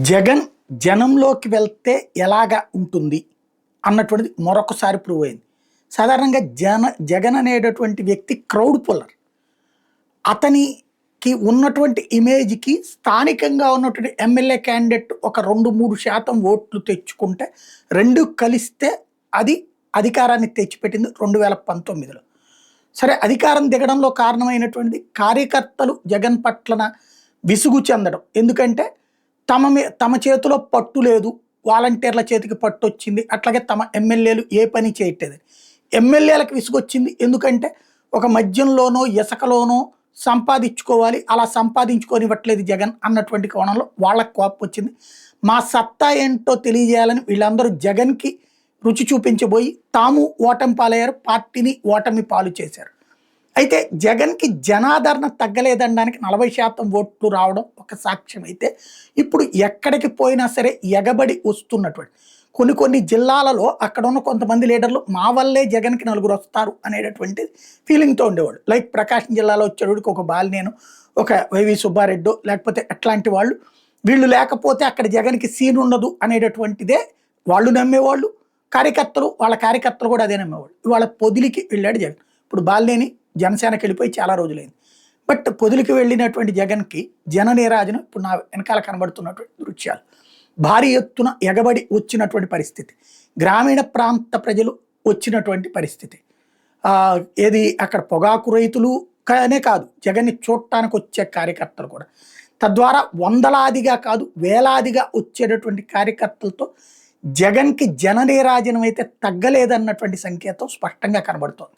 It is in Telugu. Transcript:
జగన్ జనంలోకి వెళ్తే ఎలాగా ఉంటుంది అన్నటువంటిది మరొకసారి ప్రూవ్ అయింది. సాధారణంగా జగన్ అనేటటువంటి వ్యక్తి క్రౌడ్ పుల్లర్. అతనికి ఉన్నటువంటి ఇమేజ్‌కి స్థానికంగా ఉన్నటువంటి ఎమ్మెల్యే క్యాండిడేట్ ఒక 2-3% ఓట్లు తెచ్చుకుంటే 2 కలిస్తే అది అధికారాన్ని తెచ్చిపెట్టింది 2019లో. సరే, అధికారం దిగడంలో కారణమైనటువంటిది కార్యకర్తలు జగన్ పట్లన విసుగు చెందడం. ఎందుకంటే తమ చేతిలో పట్టు లేదు, వాలంటీర్ల చేతికి పట్టొచ్చింది. అట్లాగే తమ ఎమ్మెల్యేలు ఏ పని చేయట్లేదు. ఎమ్మెల్యేలకు విసుగొచ్చింది. ఎందుకంటే ఒక మద్యంలోనో ఇసుకలోనో సంపాదించుకోవాలి, అలా సంపాదించుకోనివ్వట్లేదు జగన్ అన్నటువంటి కోణంలో వాళ్ళకి కోపం వచ్చింది. మా సత్తా ఏంటో తెలియజేయాలని వీళ్ళందరూ జగన్కి రుచి చూపించబోయి తాము ఓటమి పాలయ్యారు, పార్టీని ఓటమి పాలు చేశారు. అయితే జగన్కి జనాదరణ తగ్గలేదనడానికి 40% ఓట్లు రావడం ఒక సాక్ష్యం అయితే, ఇప్పుడు ఎక్కడికి పోయినా సరే ఎగబడి వస్తున్నటువంటి కొన్ని జిల్లాలలో అక్కడ ఉన్న కొంతమంది లీడర్లు మా వల్లే జగన్కి నలుగురు వస్తారు అనేటటువంటి ఫీలింగ్తో ఉండేవాళ్ళు. లైక్ ప్రకాశం జిల్లాలో వచ్చేవాడికి ఒక బాలినేను, ఒక వైవి సుబ్బారెడ్డో, లేకపోతే అట్లాంటి వాళ్ళు, వీళ్ళు లేకపోతే అక్కడ జగన్కి సీన్ ఉండదు అనేటటువంటిదే వాళ్ళు నమ్మేవాళ్ళు. వాళ్ళ కార్యకర్తలు కూడా అదే నమ్మేవాళ్ళు. ఇవాళ పొదిలికి వెళ్ళాడు జగన్. ఇప్పుడు బాలినేని జనసేనకి వెళ్ళిపోయి చాలా రోజులైంది. బట్ పొదిలికి వెళ్ళినటువంటి జగన్కి జననీరాజనం ఇప్పుడు నా వెనకాల కనబడుతున్నటువంటి దృశ్యాలు. భారీ ఎత్తున ఎగబడి వచ్చినటువంటి పరిస్థితి, గ్రామీణ ప్రాంత ప్రజలు వచ్చినటువంటి పరిస్థితి. ఏది అక్కడ పొగాకు రైతులు కానే కాదు, జగన్ని చూడటానికి వచ్చే కార్యకర్తలు కూడా. తద్వారా వందలాదిగా కాదు వేలాదిగా వచ్చేటటువంటి కార్యకర్తలతో జగన్కి జననీరాజనం అయితే తగ్గలేదన్నటువంటి సంకేతం స్పష్టంగా కనబడుతోంది.